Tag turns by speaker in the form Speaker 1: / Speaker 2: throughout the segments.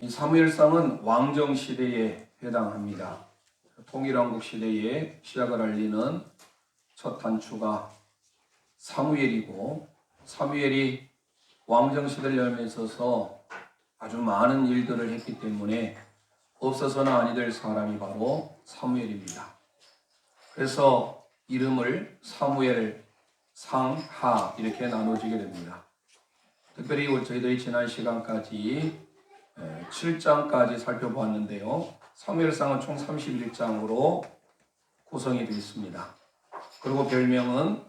Speaker 1: 이 사무엘상은 왕정 시대에 해당합니다. 통일왕국 시대에 시작을 알리는 첫 단추가 사무엘이고, 사무엘이 왕정 시대를 열면서 아주 많은 일들을 했기 때문에 없어서는 아니 될 사람이 바로 사무엘입니다. 그래서 이름을 사무엘, 상하 이렇게 나눠지게 됩니다. 특별히 저희들이 지난 시간까지 7장까지 살펴보았는데요. 사무엘상은 총 31장으로 구성이 되어 있습니다. 그리고 별명은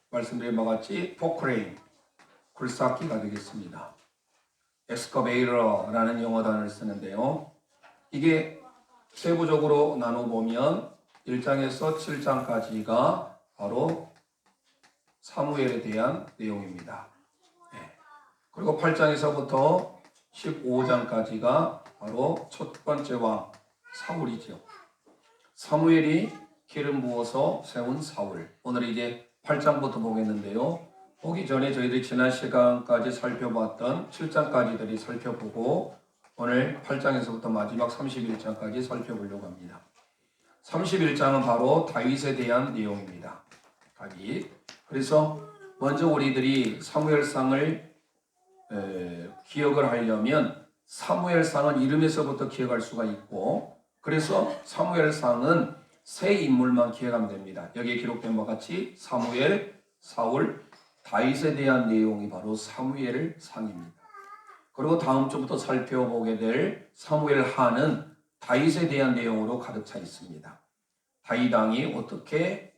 Speaker 1: 말씀드린 바와 같이 포크레인, 굴삭기가 되겠습니다. 엑스커베이터라는 영어 단어를 쓰는데요. 이게 세부적으로 나눠보면 1장에서 7장까지가 바로 사무엘에 대한 내용입니다. 그리고 8장에서부터 15장까지가 바로 첫 번째 왕 사울이죠. 사무엘이 기름 부어서 세운 사울. 오늘 이제 8장부터 보겠는데요. 보기 전에 저희들이 지난 시간까지 살펴봤던 7장까지들이 살펴보고 오늘 8장에서부터 마지막 31장까지 살펴보려고 합니다. 31장은 바로 다윗에 대한 내용입니다. 다윗. 그래서 먼저 우리들이 사무엘상을 기억을 하려면 사무엘상은 이름에서부터 기억할 수가 있고, 그래서 사무엘상은 세 인물만 기억하면 됩니다. 여기에 기록된 바와 같이 사무엘, 사울, 다윗에 대한 내용이 바로 사무엘상입니다. 그리고 다음 주부터 살펴보게 될 사무엘하는 다윗에 대한 내용으로 가득 차 있습니다. 다윗 왕이 어떻게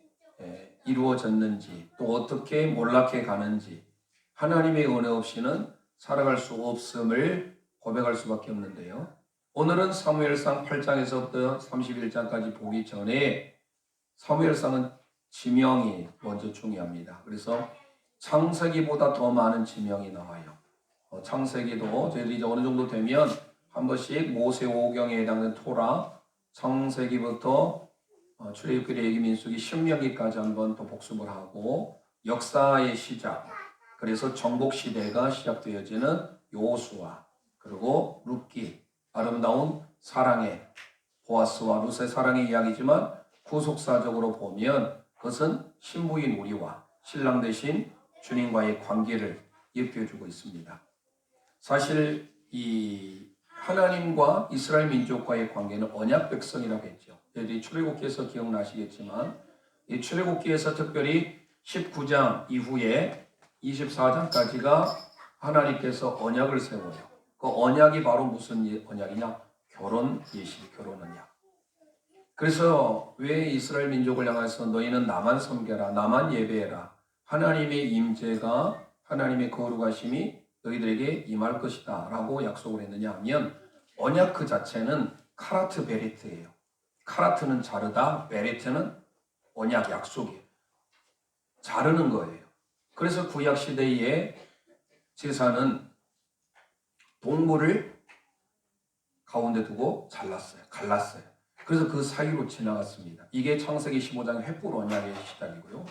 Speaker 1: 이루어졌는지, 또 어떻게 몰락해 가는지, 하나님의 은혜 없이는 살아갈 수 없음을 고백할 수밖에 없는데요. 오늘은 사무엘상 8장에서부터 31장까지 보기 전에 사무엘상은 지명이 먼저 중요합니다. 그래서 창세기보다 더 많은 지명이 나와요. 창세기도 저희들이 어느 정도 되면 한 번씩 모세 오경에 해당하는 토라, 창세기부터 출애굽기, 레위기, 민수기, 신명기까지 한번 또 복습을 하고, 역사의 시작, 그래서 정복 시대가 시작되어지는 여호수아, 그리고 룻기, 아름다운 사랑의 보아스와 룻의 사랑의 이야기지만 구속사적으로 보면 그것은 신부인 우리와 신랑 되신 주님과의 관계를 입혀주고 있습니다. 사실 이 하나님과 이스라엘 민족과의 관계는 언약 백성이라고 했죠. 여러분이 출애굽기에서 기억나시겠지만 이 출애굽기에서 특별히 19장 이후에 24장까지가 하나님께서 언약을 세워요. 그 언약이 바로 무슨 언약이냐? 결혼 예시, 결혼 언약. 그래서 왜 이스라엘 민족을 향해서 너희는 나만 섬겨라, 나만 예배해라, 하나님의 임재가, 하나님의 거룩하심이 너희들에게 임할 것이다 라고 약속을 했느냐 하면, 언약 그 자체는 카라트 베리트예요. 카라트는 자르다, 베리트는 언약, 약속이에요. 자르는 거예요. 그래서 구약 시대의 제사는 동물을 가운데 두고 잘랐어요. 갈랐어요. 그래서 그 사이로 지나갔습니다. 이게 창세기 15장 횃불 언약의 시작이고요.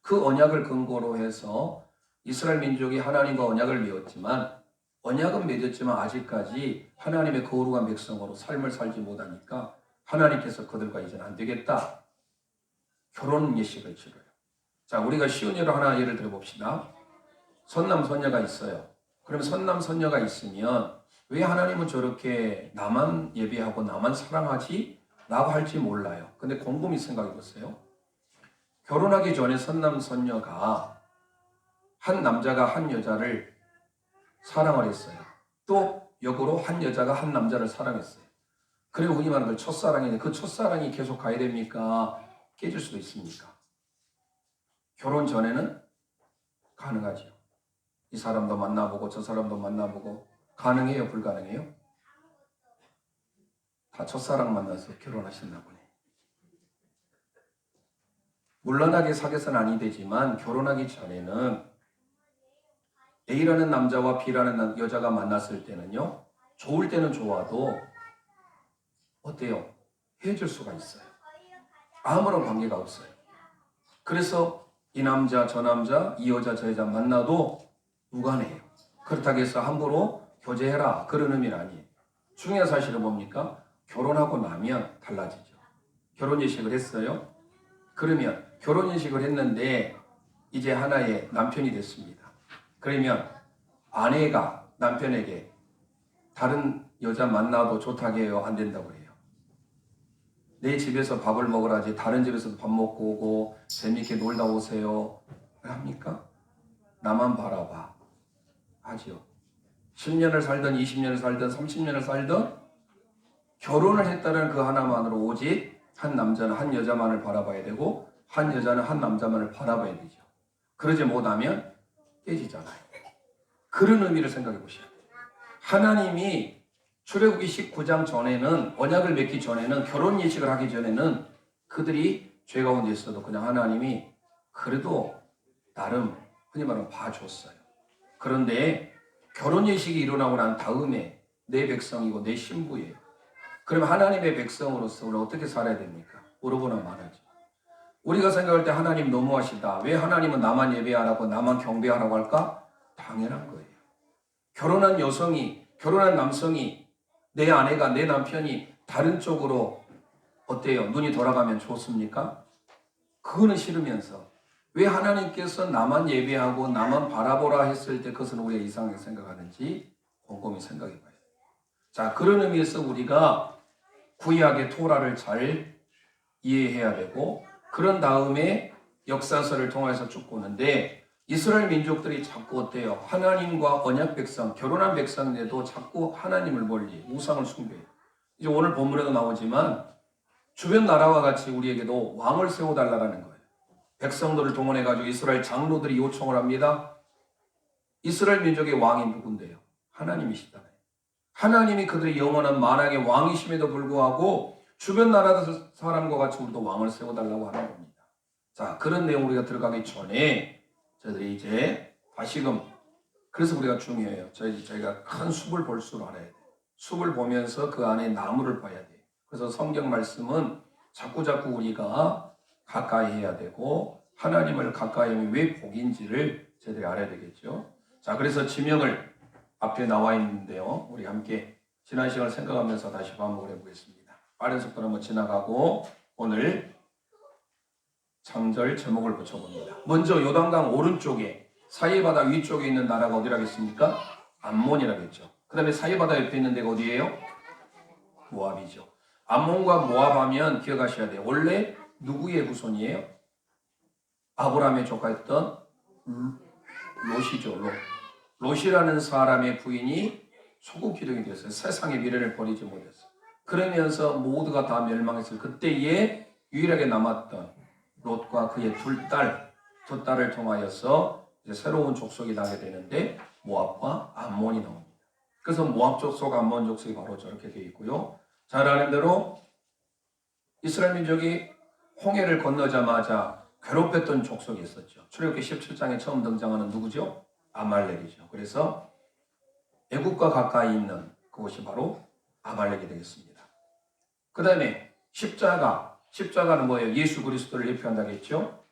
Speaker 1: 그 언약을 근거로 해서 이스라엘 민족이 하나님과 언약을 맺었지만, 언약은 맺었지만 아직까지 하나님의 거룩한 백성으로 삶을 살지 못하니까 하나님께서 그들과 이제는 안 되겠다, 결혼 예식을 치러요. 자, 우리가 쉬운 예로 하나 예를 들어봅시다. 선남 선녀가 있어요. 그럼 선남 선녀가 있으면 왜 하나님은 저렇게 나만 예배하고 나만 사랑하지? 라고 할지 몰라요. 근데 곰곰이 생각해 보세요. 결혼하기 전에 선남 선녀가 한 남자가 한 여자를 사랑을 했어요. 또 역으로 한 여자가 한 남자를 사랑했어요. 그리고 흔히 말하는 걸 첫사랑인데 그 첫사랑이 계속 가야 됩니까? 깨질 수도 있습니까? 결혼 전에는 가능하죠. 이 사람도 만나보고 저 사람도 만나보고. 가능해요? 불가능해요? 다 첫사랑 만나서 결혼하셨나 보네. 물론하게 사귀어서는 아니 되지만 결혼하기 전에는 A라는 남자와 B라는 여자가 만났을 때는요, 좋을 때는 좋아도 어때요? 헤어질 수가 있어요. 아무런 관계가 없어요. 그래서 이 남자 저 남자, 이 여자 저 여자 만나도 무관해요. 그렇다고 해서 함부로 교제해라 그런 의미는 아니에요. 중요한 사실은 뭡니까? 결혼하고 나면 달라지죠. 결혼 예식을 했어요. 그러면 결혼 예식을 했는데 이제 하나의 남편이 됐습니다. 그러면 아내가 남편에게 다른 여자 만나도 좋다고 해요? 안 된다고 해요? 내 집에서 밥을 먹으라지 다른 집에서도 밥 먹고 오고 재미있게 놀다 오세요. 합니까? 나만 바라봐. 하지요. 10년을 살든 20년을 살든 30년을 살든 결혼을 했다는 그 하나만으로 오직 한 남자는 한 여자만을 바라봐야 되고 한 여자는 한 남자만을 바라봐야 되죠. 그러지 못하면 깨지잖아요. 그런 의미를 생각해 보셔야 돼요. 하나님이 출애굽기 19장 전에는 언약을 맺기 전에는 결혼 예식을 하기 전에는 그들이 죄 가운데 있어도 그냥 하나님이 그래도 나름 흔히 말하면 봐줬어요. 그런데 결혼 예식이 일어나고 난 다음에 내 백성이고 내 신부예요. 그러면 하나님의 백성으로서 우리가 어떻게 살아야 됩니까? 물어보나 말하죠. 우리가 생각할 때 하나님 너무하시다. 왜 하나님은 나만 예배하라고 나만 경배하라고 할까? 당연한 거예요. 결혼한 여성이, 결혼한 남성이, 내 아내가, 내 남편이 다른 쪽으로 어때요? 눈이 돌아가면 좋습니까? 그거는 싫으면서 왜 하나님께서 나만 예배하고 나만 바라보라 했을 때 그것은 우리가 이상하게 생각하는지 곰곰이 생각해 봐야 돼요. 자, 그런 의미에서 우리가 구약의 토라를 잘 이해해야 되고 그런 다음에 역사서를 통해서 쭉 보는데 이스라엘 민족들이 자꾸 어때요? 하나님과 언약 백성, 결혼한 백성인데도 자꾸 하나님을 멀리 우상을 숭배해요. 이제 오늘 본문에도 나오지만 주변 나라와 같이 우리에게도 왕을 세워달라는 거예요. 백성들을 동원해가지고 이스라엘 장로들이 요청을 합니다. 이스라엘 민족의 왕이 누군데요? 하나님이시잖아요. 하나님이 그들의 영원한 만왕의 왕이심에도 불구하고 주변 나라 사람과 같이 우리도 왕을 세워달라고 하는 겁니다. 자, 그런 내용 우리가 들어가기 전에 저희들이 이제 다시금 그래서 우리가 중요해요. 저희가 큰 숲을 볼 줄 알아야 돼요. 숲을 보면서 그 안에 나무를 봐야 돼요. 그래서 성경 말씀은 자꾸자꾸 우리가 가까이 해야 되고 하나님을 가까이 하면 왜 복인지를 저희들이 알아야 되겠죠. 자, 그래서 지명을 앞에 나와 있는데요. 우리 함께 지난 시간을 생각하면서 다시 반복을 해보겠습니다. 빠른 속도로 한번 지나가고 오늘 창절 제목을 붙여봅니다. 먼저 요단강 오른쪽에 사이바다 위쪽에 있는 나라가 어디라겠습니까? 암몬이라겠죠. 그 다음에 사이바다 옆에 있는 데가 어디예요? 모압이죠. 암몬과 모압 하면 기억하셔야 돼요. 원래 누구의 후손이에요? 아브라함의 조카였던 롯이죠. 롯이라는 사람의 부인이 소국 기둥이 됐어요. 세상의 미래를 버리지 못했어요. 그러면서 모두가 다 멸망했어요. 그때에 유일하게 남았던 롯과 그의 두 딸을 통하여서 이제 새로운 족속이 나게 되는데 모압과 암몬이 나옵니다. 그래서 모압 족속, 암몬 족속이 바로 저렇게 되어 있고요. 잘 아는 대로 이스라엘 민족이 홍해를 건너자마자 괴롭혔던 족속이 있었죠. 출애굽기 17장에 처음 등장하는 누구죠? 아말렉이죠. 그래서 애국과 가까이 있는 그곳이 바로 아말렉이 되겠습니다. 그 다음에 십자가는 뭐예요? 예수 그리스도를 예표한다겠죠?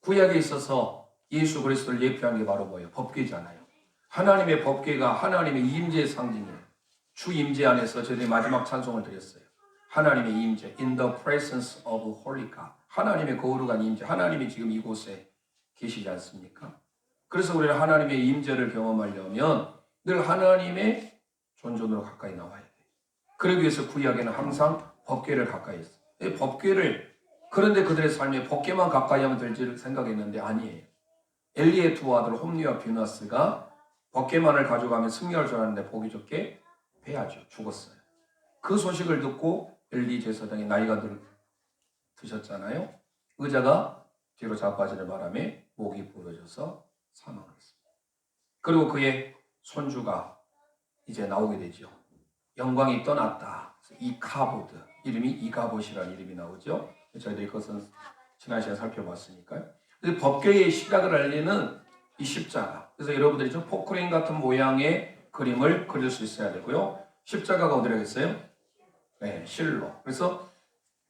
Speaker 1: 구약에 있어서 예수 그리스도를 예표한 게 바로 뭐예요? 법궤잖아요. 하나님의 법궤가 하나님의 임재의 상징이에요. 주 임재 안에서 저희들이 마지막 찬송을 드렸어요. 하나님의 임재, in the presence of holy God. 하나님의 거룩한 임재, 하나님이 지금 이곳에 계시지 않습니까? 그래서 우리는 하나님의 임재를 경험하려면 늘 하나님의 존존으로 가까이 나와야 돼요. 그러기 위해서 구약에는 항상 법궤를 가까이 했어요. 법궤를 그런데 그들의 삶에 법궤만 가까이 하면 될지를 생각했는데 아니에요. 엘리의 두 아들 홈리와 비누아스가 법궤만을 가져가면 승리할 줄 알았는데 보기 좋게 패하죠. 죽었어요. 그 소식을 듣고 엘리 제사장이 나이가 드셨잖아요. 의자가 뒤로 자빠지는 바람에 목이 부러져서 사망했습니다. 그리고 그의 손주가 이제 나오게 되죠. 영광이 떠났다. 이카보드, 이름이 이가봇이라는 이름이 나오죠. 저희들이 그것은 지난 시간에 살펴봤으니까요. 법궤의 시작을 알리는 이 십자가. 그래서 여러분들이 좀 포크레인 같은 모양의 그림을 그릴 수 있어야 되고요. 십자가가 어디라겠어요? 네, 실로. 그래서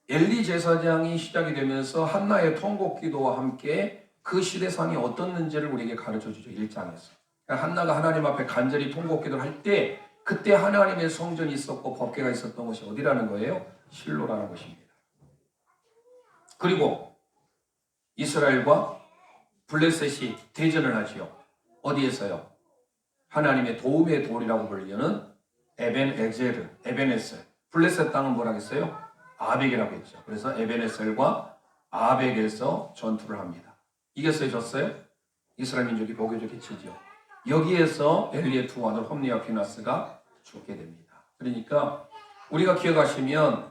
Speaker 1: 엘리 제사장이 시작이 되면서 한나의 통곡 기도와 함께 그 시대상이 어떻는지를 우리에게 가르쳐 주죠. 1장에서. 그러니까 한나가 하나님 앞에 간절히 통곡 기도를 할 때 그때 하나님의 성전이 있었고 법궤가 있었던 곳이 어디라는 거예요? 실로라는 것입니다. 그리고 이스라엘과 블레셋이 대전을 하지요. 어디에서요? 하나님의 도움의 돌이라고 불리는 에벤에셀. 블레셋 땅은 뭐라고 했어요? 아벡이라고 했죠. 그래서 에벤에셀과 아벡에서 전투를 합니다. 이겼어요, 졌어요? 이스라엘 민족이 보교적이 치죠. 여기에서 엘리의 두 아들 홈니와 피나스가 죽게 됩니다. 그러니까 우리가 기억하시면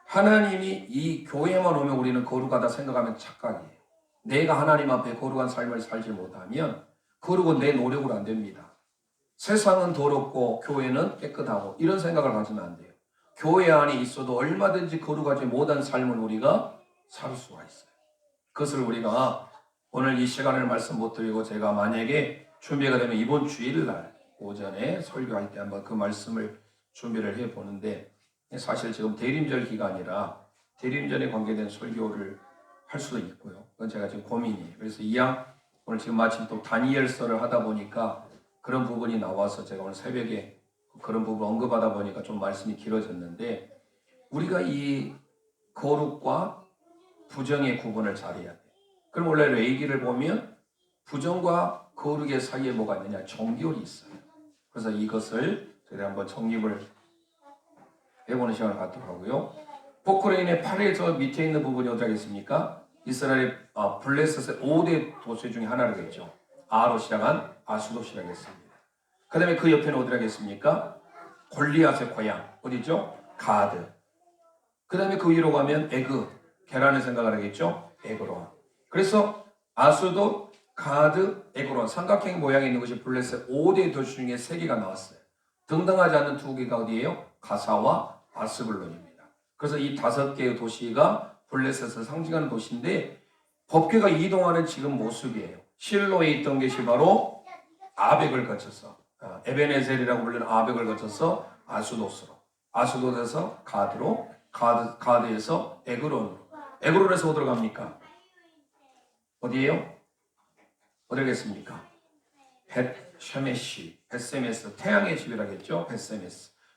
Speaker 1: 하나님이 이 교회만 오면 우리는 거룩하다 생각하면 착각이에요. 내가 하나님 앞에 거룩한 삶을 살지 못하면 거룩은 내 노력으로 안 됩니다. 세상은 더럽고 교회는 깨끗하고 이런 생각을 가지면 안 돼요. 교회 안에 있어도 얼마든지 거룩하지 못한 삶을 우리가 살 수가 있어요. 그것을 우리가 오늘 이 시간을 말씀 못 드리고 제가 만약에 준비가 되면 이번 주일날 오전에 설교할 때 한번 그 말씀을 준비를 해보는데 사실 지금 대림절 기간이라 대림절에 관계된 설교를 할 수도 있고요. 그건 제가 지금 고민이에요. 그래서 오늘 지금 마침 또 다니엘서를 하다 보니까 그런 부분이 나와서 제가 오늘 새벽에 그런 부분 언급하다 보니까 좀 말씀이 길어졌는데 우리가 이 거룩과 부정의 구분을 잘해야 돼. 그럼 원래 레위기를 보면 부정과 거룩의 사이에 뭐가 있느냐? 정결이 있어요. 그래서 이것을 저희가 한번 정립을 해보는 시간을 갖도록 하고요. 포크레인의 8의 저 밑에 있는 부분이 어디 하겠습니까? 이스라엘 블레셋의 5대 도시 중에 하나라겠죠. 아로 시작한 아수도 시작했습니다. 그 다음에 그 옆에는 어디 하겠습니까? 골리앗의 고향 어디죠? 가드. 그 다음에 그 위로 가면 게란을 생각을 하겠죠? 에그론. 그래서 아수도, 가드, 에그론 삼각형 모양이 있는 것이 블레셋 5대 도시 중에 3개가 나왔어요. 등등하지 않는 2개가 어디예요? 가사와 아스글론입니다. 그래서 이 5개의 도시가 블레셋을 상징하는 도시인데 법궤가 이동하는 지금 모습이에요. 실로에 있던 것이 바로 아벡을 거쳐서 에벤에셀이라고 불리는 아벡을 거쳐서 아수도스로, 아수도에서 가드로, 가드에서 에그론으로, 에그론에서 어디로 갑니까? 어디예요? 어디겠습니까? 벳세메스, 태양의 집이라겠죠?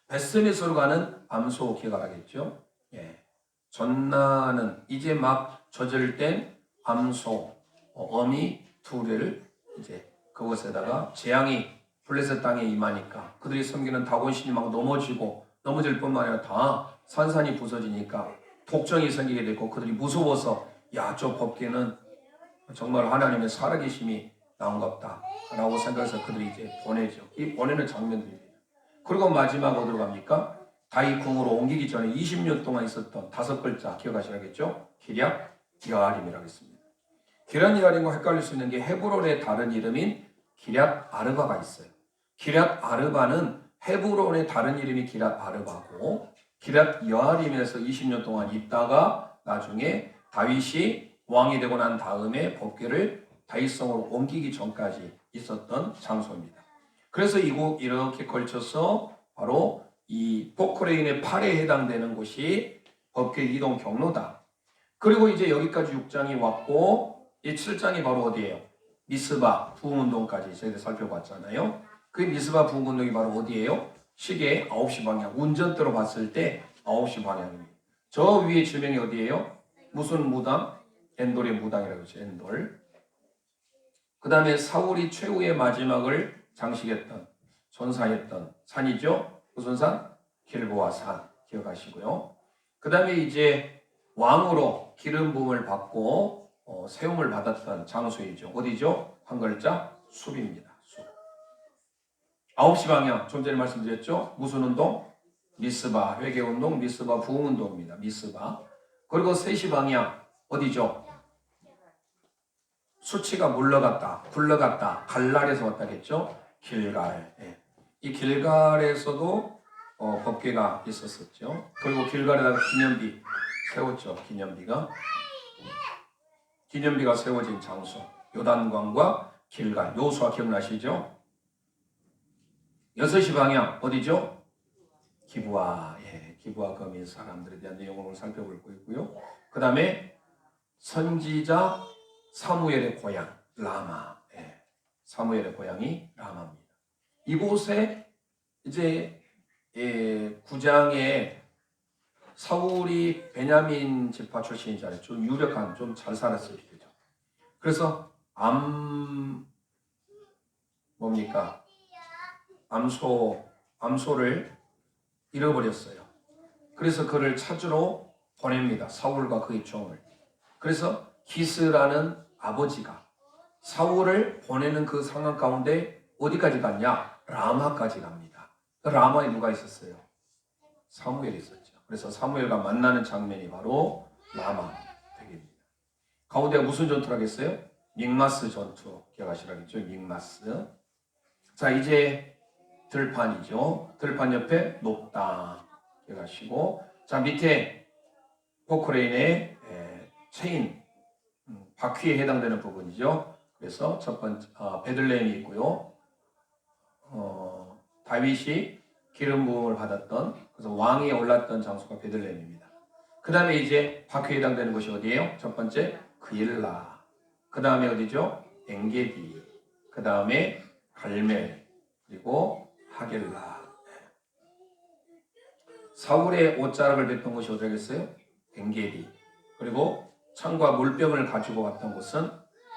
Speaker 1: 벳세메스로 가는 암소 기가라겠죠? 예. 전나는 이제 막 젖을 땐 암소, 어미 둘을 이제 그곳에다가 재앙이 블레셋 땅에 임하니까 그들이 섬기는 다곤신이 막 넘어질 뿐만 아니라 다 산산이 부서지니까 독정이 생기게 됐고 그들이 무서워서 야, 저 법궤는 정말 하나님의 살아계심이 나온갑다 라고 생각해서 그들이 이제 보내죠. 이 보내는 장면들입니다. 그리고 마지막 어디로 갑니까? 다윗 궁으로 옮기기 전에 20년 동안 있었던 5글자 기억하시겠죠? 기럇 여아림이라고 했습니다. 기럇 여아림과 헷갈릴 수 있는 게 헤브론의 다른 이름인 기럇 아르바가 있어요. 기럇 아르바는 헤브론의 다른 이름이 기럇 아르바고 기럇 여아림에서 20년 동안 있다가 나중에 다윗이 왕이 되고 난 다음에 법궤를 다윗성으로 옮기기 전까지 있었던 장소입니다. 그래서 이곳 이렇게 걸쳐서 바로 이 포크레인의 8에 해당되는 곳이 법궤 이동 경로다. 그리고 이제 여기까지 6장이 왔고 이 7장이 바로 어디예요? 미스바 부흥운동까지 저희가 살펴봤잖아요. 그 미스바 부흥운동이 바로 어디예요? 시계 9시 방향, 운전대로 봤을 때 9시 방향입니다. 저 위에 지명이 어디예요? 무슨 무당? 엔돌의 무당이라고 하죠. 엔돌. 그 다음에 사울이 최후의 마지막을 장식했던, 전사했던 산이죠. 무슨 산? 길보아 산. 기억하시고요. 그 다음에 이제 왕으로 기름 부음을 받고 세움을 받았던 장소이죠. 어디죠? 한 글자 숲입니다. 숲. 9시 방향 좀 전에 말씀드렸죠. 무슨 운동? 미스바 회개운동, 미스바 부흥운동입니다. 미스바. 그리고 3시 방향 어디죠? 수치가 물러갔다, 굴러갔다, 갈랄에서 왔다겠죠? 길갈. 예. 이 길갈에서도 법궤가 있었었죠. 그리고 길갈에다가 기념비 세웠죠. 기념비가 세워진 장소. 요단강과 길갈. 요수아 기억나시죠? 6시 방향 어디죠? 기브아. 예. 기브아 거민 사람들에 대한 내용을 살펴볼 거고요. 그 다음에 선지자 사무엘의 고향 라마. 예. 사무엘의 고향이 라마입니다. 이곳에 이제 9장에 사울이 베냐민 지파 출신이잖아요. 좀 유력한, 좀 잘 살았을 때죠. 그래서 뭡니까? 암소를 잃어버렸어요. 그래서 그를 찾으러 보냅니다. 사울과 그의 종을. 그래서 기스라는 아버지가 사울을 보내는 그 상황 가운데 어디까지 갔냐? 라마까지 갑니다. 라마에 누가 있었어요? 사무엘이 있었죠. 그래서 사무엘과 만나는 장면이 바로 라마 댁입니다. 가운데가 무슨 전투를 하겠어요? 믹마스 전투 기억하시라겠죠? 믹마스. 자, 이제 들판이죠. 들판 옆에 높다 기억하시고, 자, 밑에 포크레인의 체인 바퀴에 해당되는 부분이죠. 그래서 첫 번째 베들레헴이 있고요. 다윗이 기름 부음을 받았던, 그래서 왕이 올랐던 장소가 베들레헴입니다. 그 다음에 이제 바퀴에 해당되는 것이 어디예요? 첫 번째 그일라, 그 다음에 어디죠? 엔게디, 그 다음에 갈멜, 그리고 하겔라. 사울의 옷자락을 뱉은 곳이 어디겠어요? 엔게디. 그리고 창과 물병을 가지고 왔던 곳은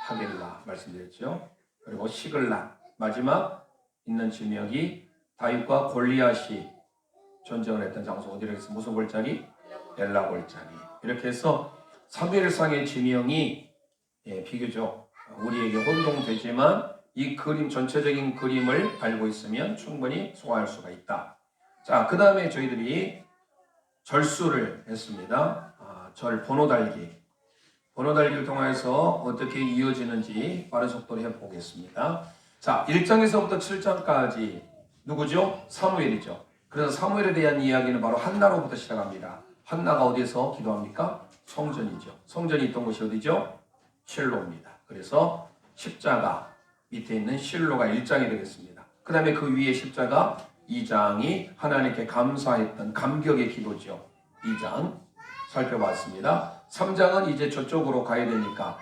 Speaker 1: 하겔라 말씀드렸죠. 그리고 시글락. 마지막 있는 지명이 다윗과 골리앗이 전쟁을 했던 장소 어디로 했어요? 무슨 골짜기? 엘라 골짜기. 이렇게 해서 사무엘상의 지명이 비교적 우리에게 혼동되지만 이 그림 전체적인 그림을 알고 있으면 충분히 소화할 수가 있다. 자, 그 다음에 저희들이 절수를 했습니다. 절 번호 달기를 통해서 어떻게 이어지는지 빠른 속도로 해보겠습니다. 자, 1장에서부터 7장까지 누구죠? 사무엘이죠. 그래서 사무엘에 대한 이야기는 바로 한나로부터 시작합니다. 한나가 어디에서 기도합니까? 성전이죠. 성전이 있던 곳이 어디죠? 실로입니다. 그래서 십자가 밑에 있는 실로가 1장이 되겠습니다. 그 다음에 그 위에 십자가 2장이 하나님께 감사했던 감격의 기도죠. 2장 살펴봤습니다. 3장은 이제 저쪽으로 가야 되니까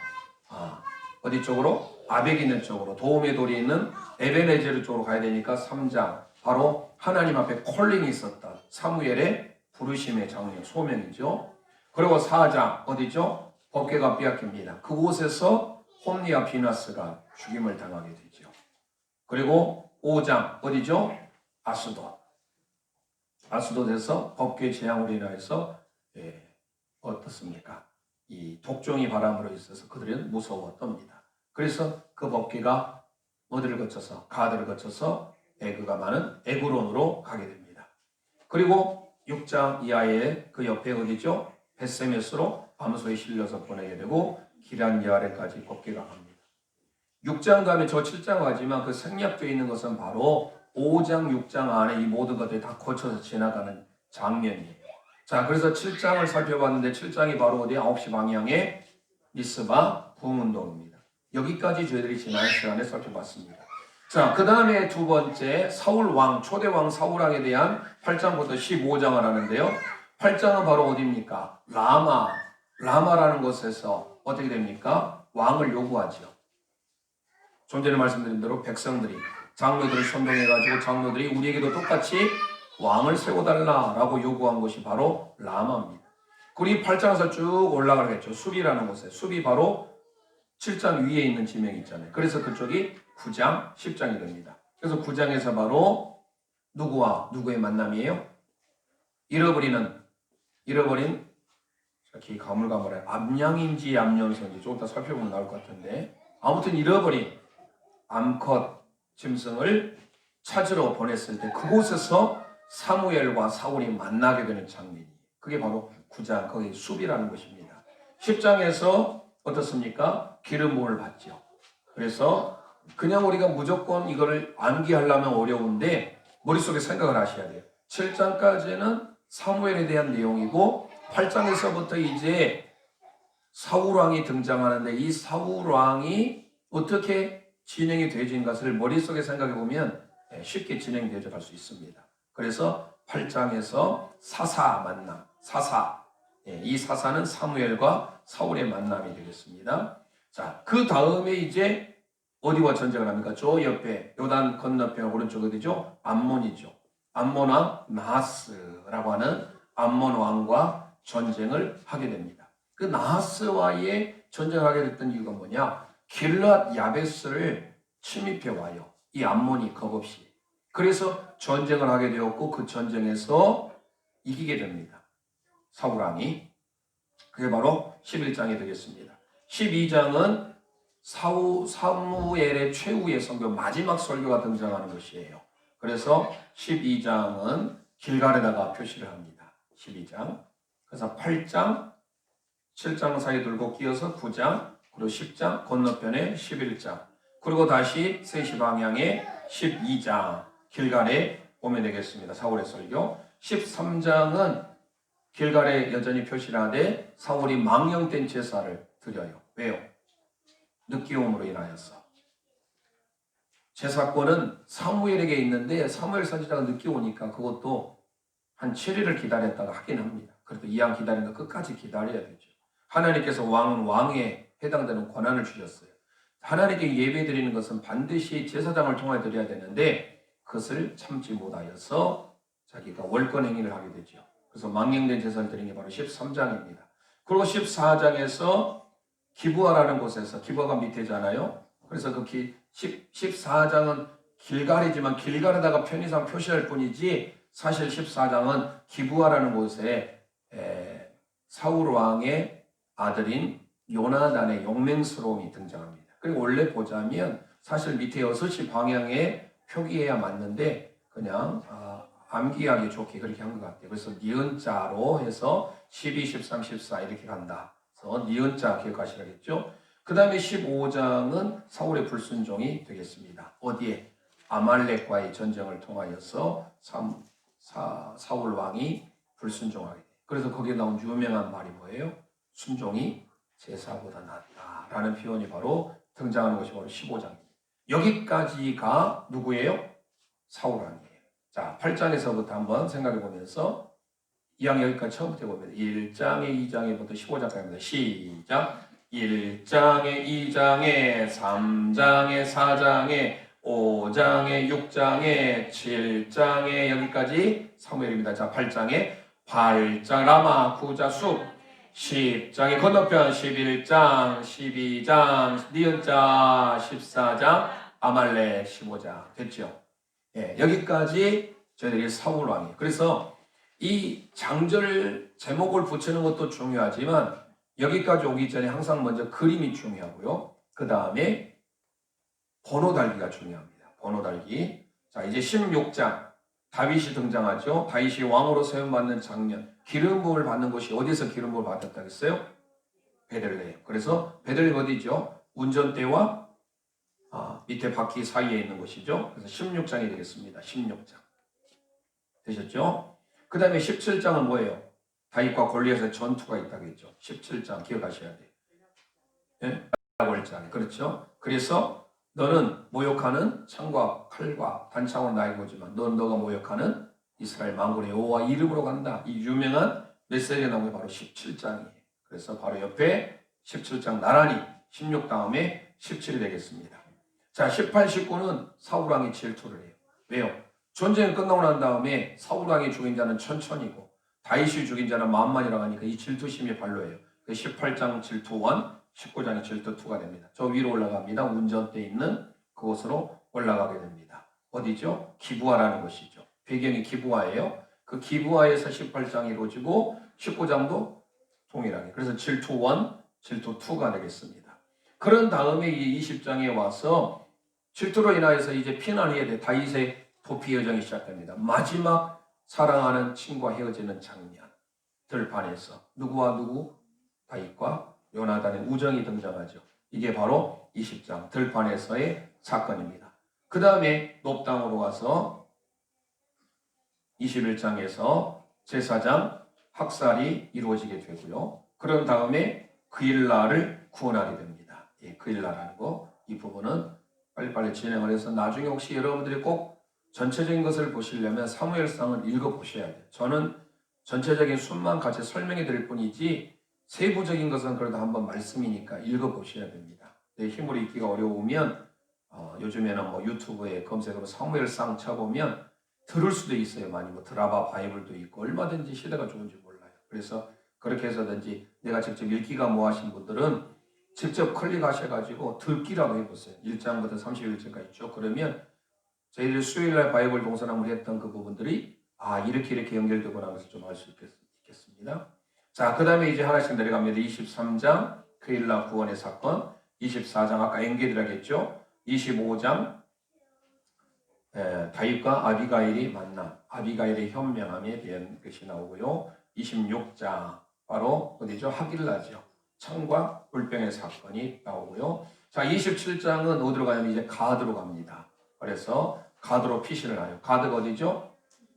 Speaker 1: 어디 쪽으로? 아벡 있는 쪽으로, 도움의 돌이 있는 에베네제르 쪽으로 가야 되니까 3장 바로 하나님 앞에 콜링이 있었던 사무엘의 부르심의 장면, 소명이죠. 그리고 4장 어디죠? 법궤가 빼앗깁니다. 그곳에서 홈리와 비나스가 죽임을 당하게 되죠. 그리고 5장 어디죠? 아스돗에서 법궤 재앙으로 인하여서 어떻습니까? 이 독종이 바람으로 있어서 그들은 무서웠답니다. 그래서 그 법궤가 어디를 거쳐서 가드를 거쳐서 에그가 많은 에그론으로 가게 됩니다. 그리고 6장 이하에 그 옆에 어디죠? 벳세메스로 밤소에 실려서 보내게 되고 기란 여아레까지 법궤가 갑니다. 6장 다음에 저 7장 가지만 그 생략되어 있는 것은 바로 5장, 6장 안에 이 모든 것들이 다 거쳐서 지나가는 장면이에요. 자, 그래서 7장을 살펴봤는데 7장이 바로 어디 9시 방향에 미스바 부흥운동입니다. 여기까지 저희들이 지난 시간에 살펴봤습니다. 자, 그 다음에 두 번째 사울왕, 초대왕 사울왕에 대한 8장부터 15장을 하는데요. 8장은 바로 어디입니까? 라마라는 곳에서 어떻게 됩니까? 왕을 요구하죠. 좀 전에 말씀드린 대로 백성들이 장로들을 선동해가지고 장로들이 우리에게도 똑같이 왕을 세워달라라고 요구한 것이 바로 라마입니다. 그리고 8장에서 쭉 올라가겠죠. 숲이라는 곳에. 숲이 바로 7장 위에 있는 지명이 있잖아요. 그래서 그쪽이 9장, 10장이 됩니다. 그래서 9장에서 바로 누구와 누구의 만남이에요? 잃어버린 이렇게 가물가물해. 암양인지 암염소인지 조금 더 살펴보면 나올 것 같은데 아무튼 잃어버린 암컷 짐승을 찾으러 보냈을 때 그곳에서 사무엘과 사울이 만나게 되는 장면이 그게 바로 9장 거기 숲이라는 것입니다. 10장에서 어떻습니까? 기름 부음을 받죠. 그래서 그냥 우리가 무조건 이거를 암기하려면 어려운데 머릿속에 생각을 하셔야 돼요. 7장까지는 사무엘에 대한 내용이고 8장에서부터 이제 사울왕이 등장하는데 이 사울왕이 어떻게 진행이 되어진 것을 머릿속에 생각해 보면 쉽게 진행되어 갈 수 있습니다. 그래서 8장에서 사사 만남, 이 사사는 사무엘과 사울의 만남이 되겠습니다. 자, 그 다음에 이제 어디와 전쟁을 합니까? 저 옆에 요단 건너편 오른쪽 어디죠? 암몬이죠. 암몬 왕 나하스라고 하는 암몬 왕과 전쟁을 하게 됩니다. 그 나하스와의 전쟁을 하게 됐던 이유가 뭐냐? 길앗 야베스를 침입해 와요. 이 암몬이 겁없이. 그래서 전쟁을 하게 되었고 그 전쟁에서 이기게 됩니다. 사울 왕이. 그게 바로 11장이 되겠습니다. 12장은 사무엘의 최후의 설교, 마지막 설교가 등장하는 것이에요. 그래서 12장은 길갈에다가 표시를 합니다. 12장. 그래서 8장, 7장 사이 들고 끼어서 9장, 그리고 10장, 건너편에 11장, 그리고 다시 3시 방향에 12장, 길갈에 오면 되겠습니다. 사울의 설교. 13장은 길갈에 여전히 표시를 하되 사울이 망령된 제사를 드려요. 왜요? 늦기움으로 인하여서. 제사권은 사무엘에게 있는데 사무엘 선지자가 늦게 오니까 그것도 한 7일을 기다렸다가 하긴 합니다. 그래도 이왕 기다리는 거 끝까지 기다려야 되죠. 하나님께서 왕에 해당되는 권한을 주셨어요. 하나님께 예배 드리는 것은 반드시 제사장을 통해 드려야 되는데 그것을 참지 못하여서 자기가 월권 행위를 하게 되죠. 그래서 망령된 제사를 드린 게 바로 13장입니다. 그리고 14장에서 기브아라는 곳에서, 기브아가 밑에잖아요. 그래서 그 14장은 길갈이지만 길갈에다가 편의상 표시할 뿐이지 사실 14장은 기브아라는 곳에 사울 왕의 아들인 요나단의 용맹스러움이 등장합니다. 그리고 원래 보자면 사실 밑에 6시 방향에 표기해야 맞는데 그냥 암기하기 좋게 그렇게 한 것 같아요. 그래서 니은자로 해서 12, 13, 14 이렇게 간다. 그래서 니은자 기억하시라겠죠? 그 다음에 15장은 사울의 불순종이 되겠습니다. 어디에? 아말렉과의 전쟁을 통하여서 사울 왕이 불순종하게 돼요. 그래서 거기에 나온 유명한 말이 뭐예요? 순종이 제사보다 낫다라는 표현이 바로 등장하는 것이 바로 15장입니다. 여기까지가 누구예요? 사울 왕이에요. 자, 8장에서부터 한번 생각해 보면서 이왕 여기까지 처음부터 보면 1장에 2장에부터 15장까지입니다. 시작! 1장에 2장에 3장에 4장에 5장에 6장에 7장에 여기까지 사무엘입니다. 자, 8장 라마 구자숲 10장의 건너편 11장 12장 니은자 14장 아말렉 15장 됐죠? 예, 여기까지 저희들이 사울 왕이에요. 그래서 이 장절 제목을 붙이는 것도 중요하지만 여기까지 오기 전에 항상 먼저 그림이 중요하고요. 그 다음에 번호 달기가 중요합니다. 번호 달기. 자, 이제 16장 다윗이 등장하죠. 다윗이 왕으로 세움받는 장면. 기름 부음을 받는 곳이 어디서 기름 부음을 받았다고 했어요? 베들레헴. 그래서 베들레헴 어디죠? 운전대와 밑에 바퀴 사이에 있는 곳이죠. 그래서 16장이 되겠습니다. 16장. 되셨죠? 그 다음에 17장은 뭐예요? 다윗과 골리앗의 전투가 있다고 했죠. 17장 기억하셔야 돼요. 예? 골장. 그렇죠? 그래서 너는 모욕하는 창과 칼과 단창으로 나에게 오지만 너가 모욕하는 이스라엘 만군의 여호와 이름으로 간다. 이 유명한 메시지가 나온 게 바로 17장이에요. 그래서 바로 옆에 17장 나란히 16 다음에 17이 되겠습니다. 자, 18, 19는 사울왕이 질투를 해요. 왜요? 전쟁이 끝나고 난 다음에 사울왕이 죽인 자는 천천히고 다윗이 죽인 자는 만만이라고 하니까 이 질투심이 발로해요. 18장 질투 1, 19장이 질투 2가 됩니다. 저 위로 올라갑니다. 운전대 있는 그곳으로 올라가게 됩니다. 어디죠? 기브아라는 곳이죠. 배경이 기브아예요. 그 기브아에서 18장이 이루어지고 19장도 동일하게. 그래서 질투 1, 질투 2가 되겠습니다. 그런 다음에 이 20장에 와서 질투로 인하여서 이제 피난해야 돼. 다윗의 도피 여정이 시작됩니다. 마지막 사랑하는 친구와 헤어지는 장면. 들판에서 누구와 누구? 다윗과 요나단의 우정이 등장하죠. 이게 바로 20장 들판에서의 사건입니다. 그 다음에 높당으로 가서 21장에서 제사장 학살이 이루어지게 되고요. 그런 다음에 그일라를 구원하게 됩니다. 예, 그일라라는 거, 이 부분은 빨리빨리 진행을 해서 나중에 혹시 여러분들이 꼭 전체적인 것을 보시려면 사무엘상을 읽어보셔야 돼요. 저는 전체적인 순만 같이 설명해 드릴 뿐이지 세부적인 것은 그래도 한번 말씀이니까 읽어보셔야 됩니다. 내 힘으로 읽기가 어려우면 요즘에는 뭐 유튜브에 검색으로 사무엘상 쳐보면 들을 수도 있어요. 많이 뭐 드라마 바이블도 있고 얼마든지 시대가 좋은지 몰라요. 그래서 그렇게 해서든지 내가 직접 읽기가 뭐하신 분들은 직접 클릭하셔가지고 듣기라도 해보세요. 1장부터 31절까지 쭉. 그러면 저희들 수요일날 바이블 동서남을 했던 그 부분들이 이렇게 연결되구나 하면서 좀 알 수 있겠습니다. 자, 그 다음에 이제 하나씩 내려갑니다. 23장 그일라 구원의 사건, 24장 아까 엔게디라고 했죠. 25장 다윗과 아비가일이 만남, 아비가일의 현명함에 대한 것이 나오고요. 26장 바로 어디죠? 하길라죠. 창과 불병의 사건이 나오고요. 자, 27장은 어디로 가냐면 이제 가드로 갑니다. 그래서 가드로 피신을 하요. 가드가 어디죠?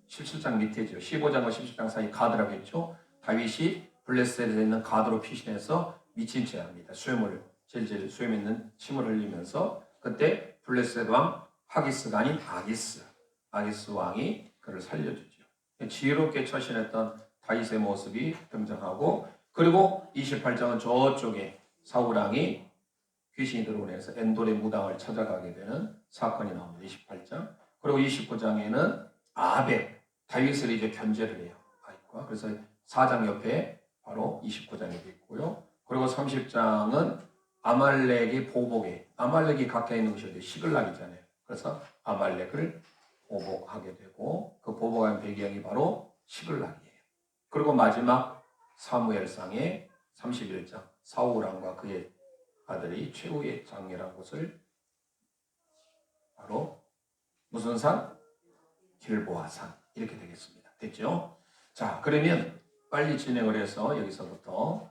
Speaker 1: 17장 밑에죠. 15장과 17장 사이 가드라고 했죠. 다윗이 블레셋에 있는 가드로 피신해서 미친 채 합니다. 수염을 질질 수염 있는 침을 흘리면서 그때 블레셋 왕 하기스가 아닌 아기스 왕이 그를 살려주죠. 지혜롭게 처신했던 다윗의 모습이 등장하고, 그리고 28장은 저쪽에 사울 왕이 귀신이 들어오면서 엔돌의 무당을 찾아가게 되는 사건이 나옵니다. 28장. 그리고 29장에는 아벡, 다윗을 이제 견제를 해요. 아이과. 그래서 4장 옆에 바로 29장이 있고요. 그리고 30장은 아말렉의 보복에, 아말렉이 가까이 있는 것이 어디 시글락이잖아요. 그래서 아말렉을 보복하게 되고, 그 보복한 배경이 바로 시글락이에요. 그리고 마지막 사무엘상의 31장, 사울 왕과 그의 아들이 최후의 장례란 곳을 바로 무슨 산? 길보아산. 이렇게 되겠습니다. 됐죠? 자, 그러면 빨리 진행을 해서 여기서부터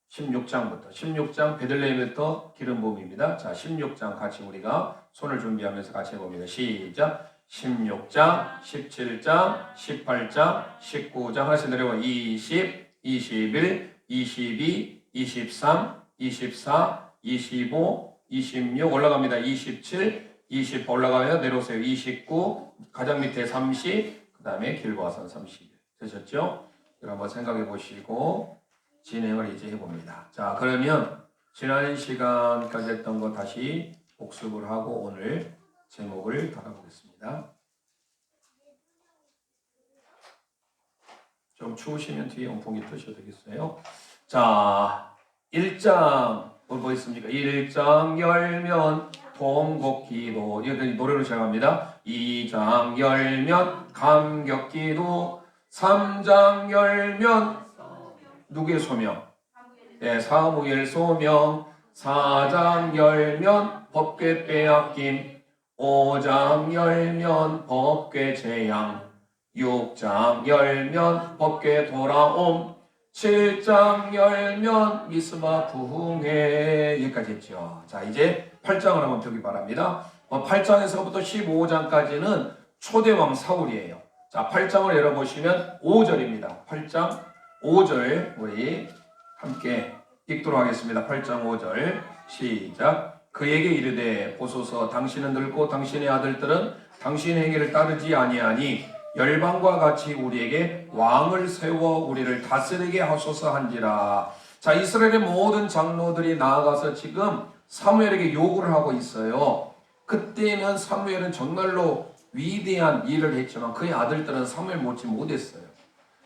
Speaker 1: 16장 베들레헴부터 기름 부음입니다. 자, 16장 같이 우리가 손을 준비하면서 같이 해봅니다. 시작. 16장, 17장, 18장, 19장 하나씩 내려가 20, 21, 22, 23, 24, 25, 26 올라갑니다. 27, 20 올라가요. 내려오세요. 29 가장 밑에 30, 그 다음에 길보아산 30 되셨죠? 여러분 한번 생각해 보시고 진행을 이제 해봅니다. 자, 그러면 지난 시간까지 했던 거 다시 복습을 하고 오늘 제목을 달아보겠습니다. 좀 추우시면 뒤에 온풍기 트셔도 되겠어요. 자, 1장 뭐 있습니까? 1장 열면 통곡기도, 이거 노래로 시작합니다. 2장 열면 감격기도, 3장 열면 누구의 소명? 네, 사무엘 소명. 4장 열면 법궤 빼앗김, 5장 열면 법궤 재앙, 6장 열면 법궤 돌아옴, 7장 열면 미스바 부흥회. 여기까지 했죠. 자, 이제 8장을 한번 펴기 바랍니다. 8장에서부터 15장까지는 초대왕 사울이에요. 자, 8장을 열어보시면 5절입니다. 8장 5절 우리 함께 읽도록 하겠습니다. 8장 5절 시작. 그에게 이르되 보소서 당신은 늙고 당신의 아들들은 당신의 행위를 따르지 아니하니 열방과 같이 우리에게 왕을 세워 우리를 다스리게 하소서 한지라. 자, 이스라엘의 모든 장로들이 나아가서 지금 사무엘에게 요구를 하고 있어요. 그때는 사무엘은 정말로 위대한 일을 했지만 그의 아들들은 사무엘 못지 못했어요.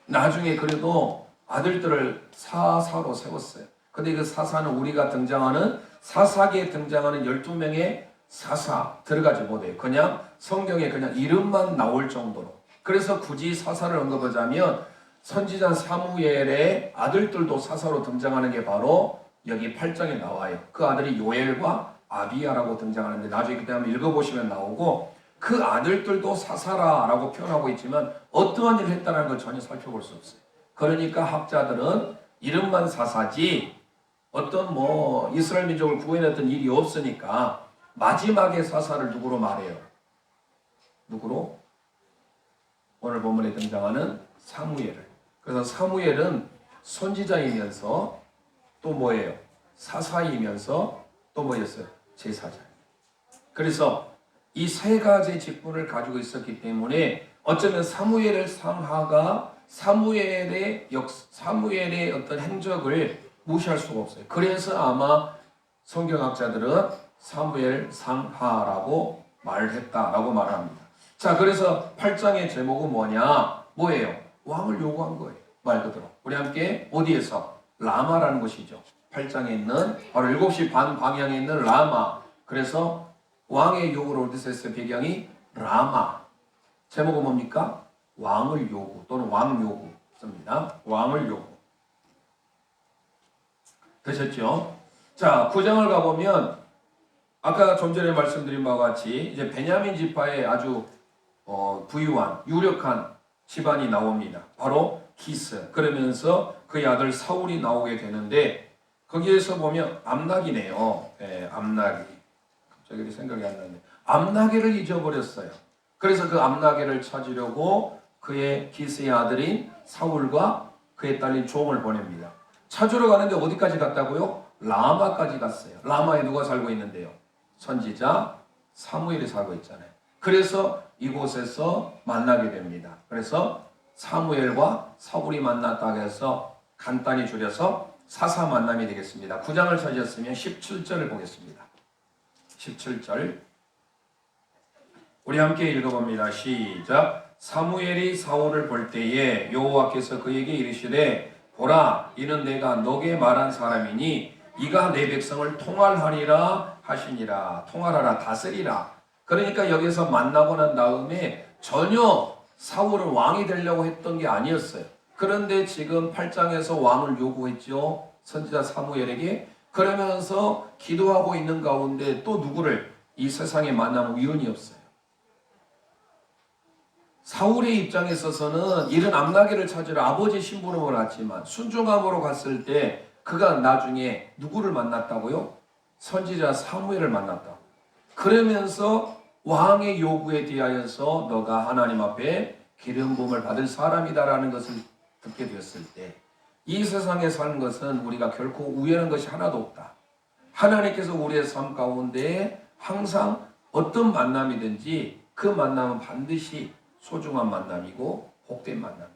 Speaker 1: 나중에 그래도 아들들을 사사로 세웠어요. 근데 그 사사는 우리가 등장하는 사사기에 등장하는 12명의 사사 들어가지 못해요. 그냥 성경에 그냥 이름만 나올 정도로. 그래서 굳이 사사를 언급하자면 선지자 사무엘의 아들들도 사사로 등장하는 게 바로 여기 8장에 나와요. 그 아들이 요엘과 아비야라고 등장하는데 나중에 그때 한번 읽어보시면 나오고, 그 아들들도 사사라라고 표현하고 있지만 어떠한 일을 했다는 걸 전혀 살펴볼 수 없어요. 그러니까 학자들은 이름만 사사지 어떤 이스라엘 민족을 구원했던 일이 없으니까 마지막에 사사를 누구로 말해요? 누구로? 오늘 본문에 등장하는 사무엘을. 그래서 사무엘은 선지자이면서 또 뭐예요? 사사이면서 또 뭐였어요? 제사장. 그래서 이 세 가지 직분을 가지고 있었기 때문에 어쩌면 사무엘의 상하가 사무엘의 어떤 행적을 무시할 수가 없어요. 그래서 아마 성경학자들은 사무엘 상하라고 말을 했다라고 말합니다. 자, 그래서 8장의 제목은 뭐예요? 왕을 요구한 거예요. 말 그대로. 우리 함께 어디에서? 라마라는 곳이죠. 8장에 있는 바로 7시 반 방향에 있는 라마. 그래서 왕의 요구를 어디서 했어요? 배경이 라마. 제목은 뭡니까? 왕을 요구 또는 왕 요구 씁니다. 왕을 요구. 되셨죠? 자, 9장을 가보면 아까 좀 전에 말씀드린 바와 같이 이제 베냐민 지파의 아주 부유한 유력한 집안이 나옵니다. 바로 기스. 그러면서 그의 아들 사울이 나오게 되는데 거기에서 보면 암나기네요. 네, 암나기. 갑자기 생각이 안 나는데 암나기를 잊어버렸어요. 그래서 그 암나기를 찾으려고 그의 기스의 아들인 사울과 그의 딸인 종을 보냅니다. 찾으러 가는데 어디까지 갔다고요? 라마까지 갔어요. 라마에 누가 살고 있는데요? 선지자 사무엘이 살고 있잖아요. 그래서 이곳에서 만나게 됩니다. 그래서 사무엘과 사울이 만났다 해서 간단히 줄여서 사사 만남이 되겠습니다. 9장을 찾으셨으면 17절을 보겠습니다. 17절 우리 함께 읽어봅니다. 시작. 사무엘이 사울을 볼 때에 여호와께서 그에게 이르시되 보라 이는 내가 너게 말한 사람이니 이가 내 백성을 통할하리라 하시니라. 통할하라 다스리라. 그러니까 여기서 만나고 난 다음에 전혀 사울은 왕이 되려고 했던 게 아니었어요. 그런데 지금 8장에서 왕을 요구했죠. 선지자 사무엘에게. 그러면서 기도하고 있는 가운데 또 누구를 이 세상에 만나는 위원이 없어요. 사울의 입장에 있어서는 이런 암나기를 찾으러 아버지 심부름을 왔지만 순종함으로 갔을 때 그가 나중에 누구를 만났다고요? 선지자 사무엘을 만났다. 그러면서 왕의 요구에 대하여서 너가 하나님 앞에 기름 부음을 받을 사람이다라는 것을 듣게 되었을 때 이 세상에 사는 것은 우리가 결코 우연한 것이 하나도 없다. 하나님께서 우리의 삶 가운데 항상 어떤 만남이든지 그 만남은 반드시 소중한 만남이고 복된 만남.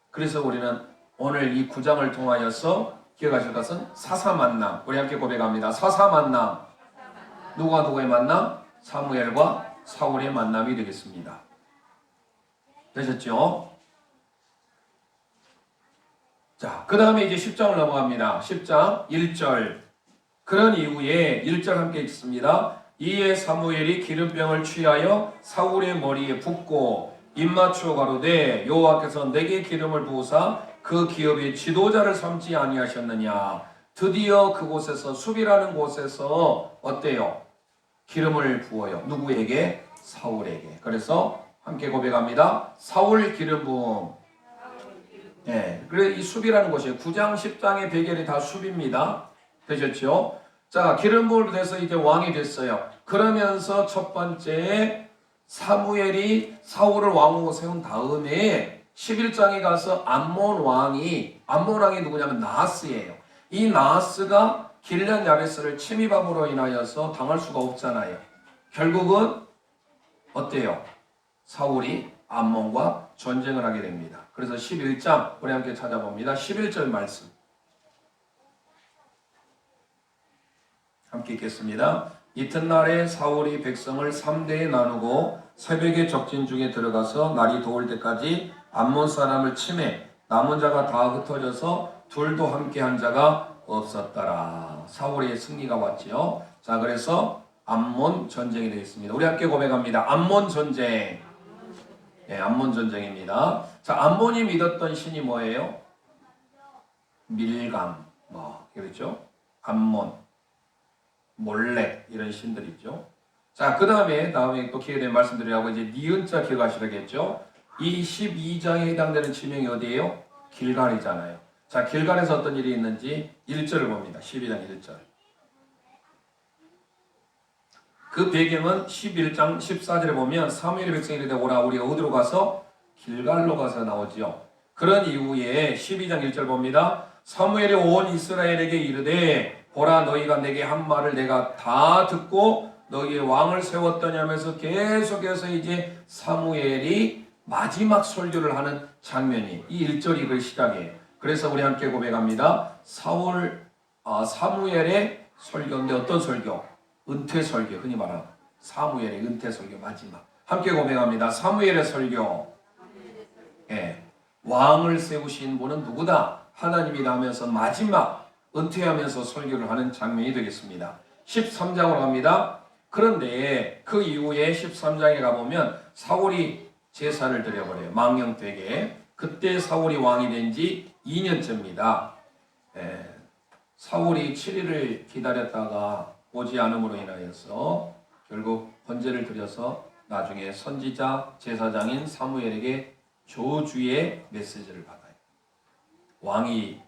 Speaker 1: 그래서 우리는 오늘 이 9장을 통하여서 기억하실 것은 사사 만남. 우리 함께 고백합니다. 사사 만남. 누가 누구의 만남? 사무엘과 사울의 만남이 되겠습니다. 되셨죠? 자, 그 다음에 이제 10장을 넘어갑니다. 10장 1절. 그런 이후에 1절 함께 읽습니다. 이에 사무엘이 기름병을 취하여 사울의 머리에 붓고 입맞추어 가로되 여호와께서 내게 기름을 부으사 그 기업의 지도자를 삼지 아니하셨느냐. 드디어 그곳에서 숲이라는 곳에서 어때요? 기름을 부어요. 누구에게? 사울에게. 그래서 함께 고백합니다. 사울 기름 부음. 네, 그래 이 숲이라는 곳이에요. 9장 10장의 배경이 다 숲입니다. 되셨죠? 자, 기름 부음을 돼서 이제 왕이 됐어요. 그러면서 첫 번째 사무엘이 사울을 왕으로 세운 다음에 11장에 가서 암몬 왕이 누구냐면 나하스예요. 이 나하스가 길르앗 야베스를 침입함으로 인하여서 당할 수가 없잖아요. 결국은 어때요? 사울이 암몬과 전쟁을 하게 됩니다. 그래서 11장 우리 함께 찾아봅니다. 11절 말씀 함께 읽겠습니다. 이튿날에 사울이 백성을 3대에 나누고 새벽에 적진 중에 들어가서 날이 더울 때까지 암몬 사람을 치매 남은 자가 다 흩어져서 둘도 함께 한 자가 없었더라. 사울의 승리가 왔지요. 자, 그래서 암몬 전쟁이 되겠습니다. 우리 함께 고백합니다. 암몬 전쟁. 네, 암몬 전쟁입니다. 자, 암몬이 믿었던 신이 뭐예요? 밀감, 그렇죠? 암몬, 몰렉 이런 신들이죠. 자, 그 다음에 또 기회에 대해 말씀드리려고 이제 니은자 기억하시겠죠? 이 12장에 해당되는 지명이 어디예요? 길갈이잖아요. 자, 길갈에서 어떤 일이 있는지 1절을 봅니다. 12장 1절. 그 배경은 11장 14절에 보면 사무엘의 백성이 이르되 오라 우리가 어디로 가서? 길갈로 가서 나오지요. 그런 이후에 12장 1절 봅니다. 사무엘이 온 이스라엘에게 이르되 보라 너희가 내게 한 말을 내가 다 듣고 너희의 왕을 세웠더니 하면서 계속해서 이제 사무엘이 마지막 설교를 하는 장면이 이 1절이 그 시작이에요. 그래서 우리 함께 고백합니다. 사무엘의 설교인데 어떤 설교? 은퇴 설교, 흔히 말하는 사무엘의 은퇴 설교 마지막. 함께 고백합니다. 사무엘의 설교. 예. 왕을 세우신 분은 누구다? 하나님이다 하면서 마지막 은퇴하면서 설교를 하는 장면이 되겠습니다. 13장으로 갑니다. 그런데 그 이후에 13장에 가보면 사울이 제사를 드려버려요. 망령되게. 그때 사울이 왕이 된 지 2년째입니다. 사울이 7일을 기다렸다가 오지 않음으로 인하여서 결국 번제를 드려서 나중에 선지자 제사장인 사무엘에게 저주의 메시지를 받아요. 왕이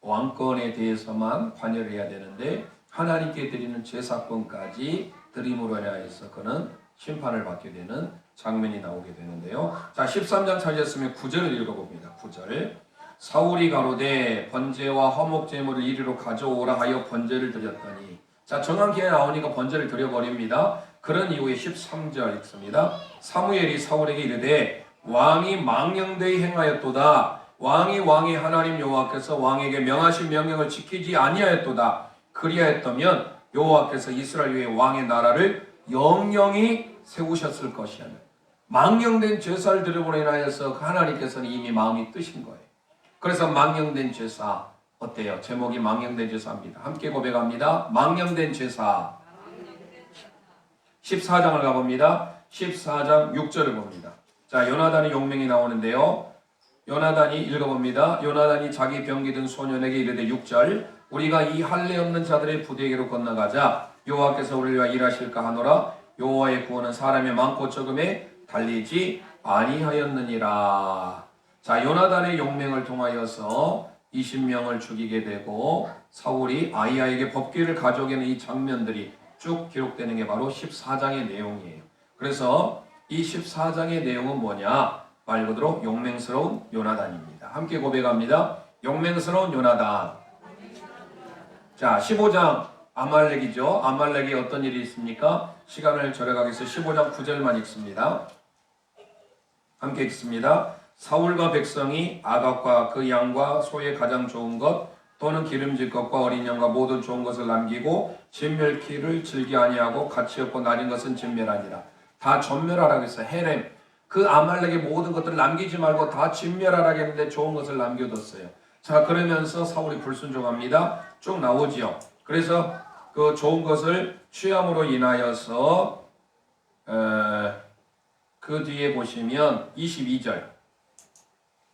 Speaker 1: 왕권에 대해서만 관여를 해야 되는데 하나님께 드리는 제사권까지 드림으로 인하여서 그는 심판을 받게 되는 장면이 나오게 되는데요. 자, 13장 찾으셨으면 9절을 읽어봅니다. 9절. 사울이 가로되 번제와 화목제물을 이리로 가져오라 하여 번제를 드렸더니, 자, 정확히 나오니까 번제를 드려버립니다. 그런 이후에 13절 읽습니다. 사무엘이 사울에게 이르되 왕이 망령되이 행하였도다. 왕이 하나님 여호와께서 왕에게 명하신 명령을 지키지 아니하였도다. 그리하였다면 여호와께서 이스라엘 위에 왕의 나라를 영영히 세우셨을 것이야. 망령된 제사를 드리므로 인하여서 하나님께서는 이미 마음이 뜨신 거예요. 그래서 망령된 제사 어때요? 제목이 망령된 제사입니다. 함께 고백합니다. 망령된 제사. 14장을 가봅니다. 14장 6절을 봅니다. 자, 요나단의 용명이 나오는데요. 요나단이 읽어봅니다. 요나단이 자기 병기든 소년에게 이르되 6절. 우리가 이 할례 없는 자들의 부대에게로 건너가자. 여호와께서 우리를 위하여 일하실까 하노라. 여호와의 구원은 사람이 많고 적음에 달리지 아니하였느니라. 자, 요나단의 용명을 통하여서 20명을 죽이게 되고 사울이 아히야에게 법궤를 가져오는 이 장면들이 쭉 기록되는 게 바로 14장의 내용이에요. 그래서 이 14장의 내용은 뭐냐? 말 그대로 용맹스러운 요나단입니다. 함께 고백합니다. 용맹스러운 요나단. 자, 15장 아말렉이죠. 아말렉이 어떤 일이 있습니까? 시간을 절약하기 위해서 15장 9절만 읽습니다. 함께 읽습니다. 사울과 백성이 아각과 그 양과 소의 가장 좋은 것 또는 기름질 것과 어린 양과 모든 좋은 것을 남기고 진멸키를 즐기 아니하고 가치 없고 나린 것은 진멸하니라. 다 전멸하라고 했어요. 헤렘. 그 아말렉의 모든 것들을 남기지 말고 다 진멸하라고 했는데 좋은 것을 남겨뒀어요. 자, 그러면서 사울이 불순종합니다. 쭉 나오지요. 그래서 그 좋은 것을 취함으로 인하여서 그 뒤에 보시면 22절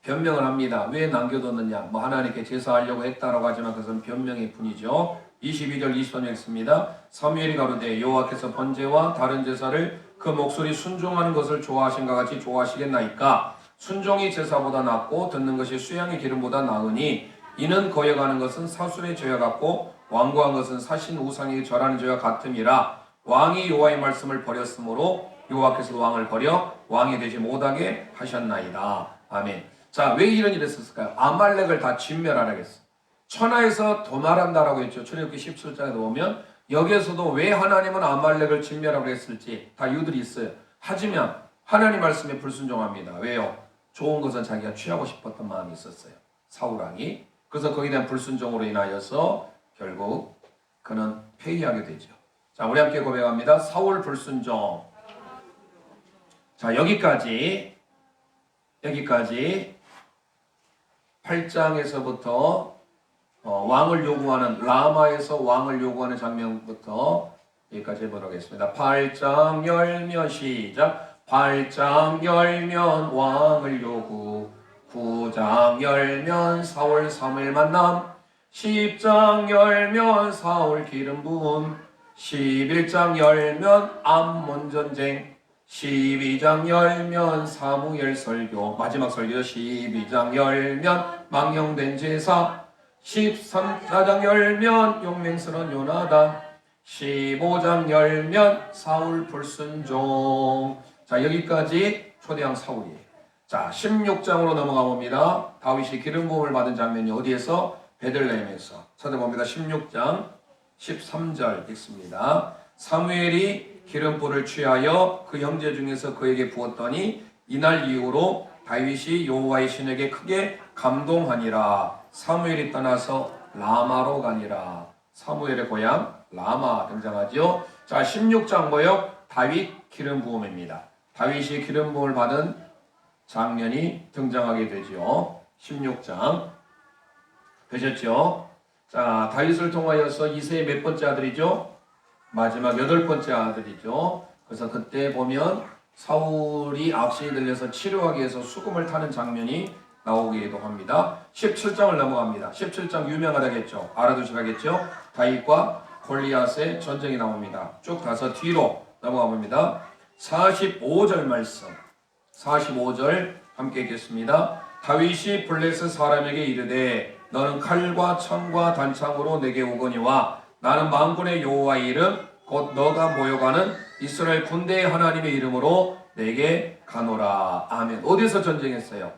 Speaker 1: 변명을 합니다. 왜 남겨뒀느냐? 뭐 하나님께 제사하려고 했다라고 하지만 그것은 변명의 뿐이죠. 22절 23절 있습니다. 사무엘이 가로되 여호와께서 번제와 다른 제사를 그 목소리 순종하는 것을 좋아하신가 같이 좋아하시겠나이까? 순종이 제사보다 낫고 듣는 것이 수양의 기름보다 나으니 이는 거역하는 것은 사술의 죄와 같고 완고한 것은 사신 우상에게 절하는 죄와 같음이라. 왕이 여호와의 말씀을 버렸으므로 여호와께서 왕을 버려 왕이 되지 못하게 하셨나이다. 아멘. 자, 왜 이런 일이 있었을까요? 아말렉을 다 진멸하라고 했어요. 천하에서 도말한다라고 했죠. 출애굽기 17장에 보면 여기에서도 왜 하나님은 아말렉을 진멸하라고 했을지 다 이유들이 있어요. 하지만 하나님 말씀에 불순종합니다. 왜요? 좋은 것은 자기가 취하고 싶었던 마음이 있었어요. 사울왕이. 그래서 거기에 대한 불순종으로 인하여서 결국 그는 폐위하게 되죠. 자, 우리 함께 고백합니다. 사울 불순종. 자, 여기까지 8장에서부터 왕을 요구하는 라마에서 왕을 요구하는 장면부터 여기까지 해보도록 하겠습니다. 8장 열면 시작. 8장 열면 왕을 요구. 9장 열면 사울 사무엘 만남. 10장 열면 사울 기름 부음. 11장 열면 암몬 전쟁. 12장 열면 사무엘 설교. 마지막 설교 12장 열면 망령된 제사. 14장 열면 용맹스러운 요나단. 15장 열면 사울 불순종. 자, 여기까지 초대왕 사울이에요. 자, 16장으로 넘어가 봅니다. 다윗이 기름 부음을 받은 장면이 어디에서? 베들레헴에서. 찾아봅니다. 16장 13절 읽습니다. 사무엘이 기름불을 취하여 그 형제 중에서 그에게 부었더니 이날 이후로 다윗이 여호와의 신에게 크게 감동하니라. 사무엘이 떠나서 라마로 가니라. 사무엘의 고향 라마 등장하죠. 자, 16장 뭐요? 다윗 기름 부음입니다. 다윗이 기름 부음을 받은 장면이 등장하게 되죠. 16장 되셨죠? 자, 다윗을 통하여서 이새의 몇 번째 아들이죠? 마지막 8번째 아들이죠. 그래서 그때 보면 사울이 악신이 들려서 치료하기 위해서 수금을 타는 장면이 나오기도 합니다. 17장을 넘어갑니다. 17장 유명하다겠죠. 알아두시라겠죠. 다윗과 골리앗의 전쟁이 나옵니다. 쭉 가서 뒤로 넘어가 봅니다. 45절 말씀, 45절 함께 읽겠습니다. 다윗이 블레셋 사람에게 이르되 너는 칼과 창과 단창으로 내게 오거니와 나는 만군의 여호와의 이름 곧 너가 모여가는 이스라엘 군대의 하나님의 이름으로 내게 가노라. 아멘. 어디서 전쟁했어요?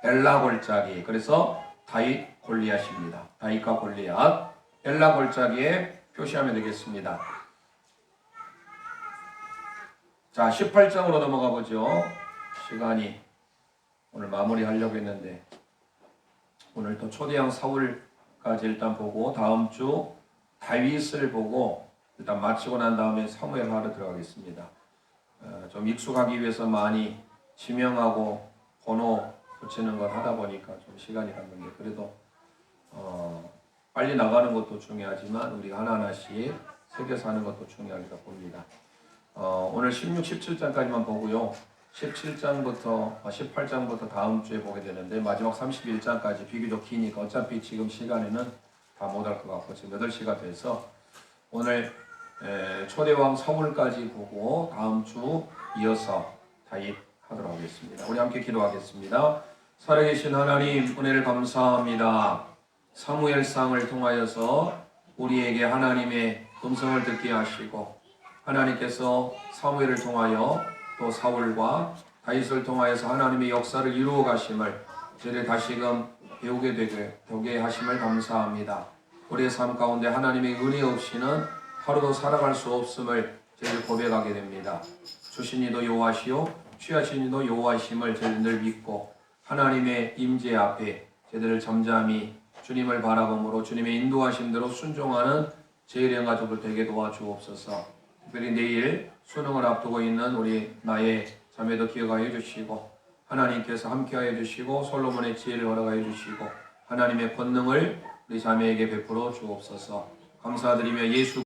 Speaker 1: 엘라 골짜기. 그래서 다윗 골리앗입니다. 다윗과 골리앗. 엘라 골짜기에 표시하면 되겠습니다. 자, 18장으로 넘어가 보죠. 시간이 오늘 마무리하려고 했는데 오늘 또 초대왕 사울까지 일단 보고 다음 주 다윗을 보고 일단 마치고 난 다음에 사무엘하러 들어가겠습니다. 좀 익숙하기 위해서 많이 지명하고 번호 붙이는 것 하다 보니까 좀 시간이 갔는데 그래도 빨리 나가는 것도 중요하지만 우리가 하나하나씩 새겨서 하는 것도 중요하리라 봅니다. 오늘 16, 17장까지만 보고요. 17장부터 18장부터 다음 주에 보게 되는데 마지막 31장까지 비교적 기니까 어차피 지금 시간에는 다 못 할 것 같고 지금 8시가 돼서 오늘 초대왕 사울까지 보고 다음 주 이어서 다윗 하도록 하겠습니다. 우리 함께 기도하겠습니다. 살아계신 하나님 은혜를 감사합니다. 사무엘상을 통하여서 우리에게 하나님의 음성을 듣게 하시고 하나님께서 사무엘을 통하여 또 사울과 다윗을 통하여서 하나님의 역사를 이루어 가심을 저희를 다시금 배우게 되게 하심을 감사합니다. 우리의 삶 가운데 하나님의 은혜 없이는 하루도 살아갈 수 없음을 저희를 고백하게 됩니다. 주신 이도 여호와시요 취하신 이도 여호와심을 저희를 늘 믿고 하나님의 임재 앞에 저희들을 잠잠히 주님을 바라봄으로 주님의 인도하심대로 순종하는 제1의 가족을 되게 도와주옵소서. 특별히 내일 수능을 앞두고 있는 우리 나의 자매도 기억하여 주시고 하나님께서 함께하여 주시고 솔로몬의 지혜를 허락하여 주시고 하나님의 권능을 우리 자매에게 베풀어 주옵소서. 감사드리며 예수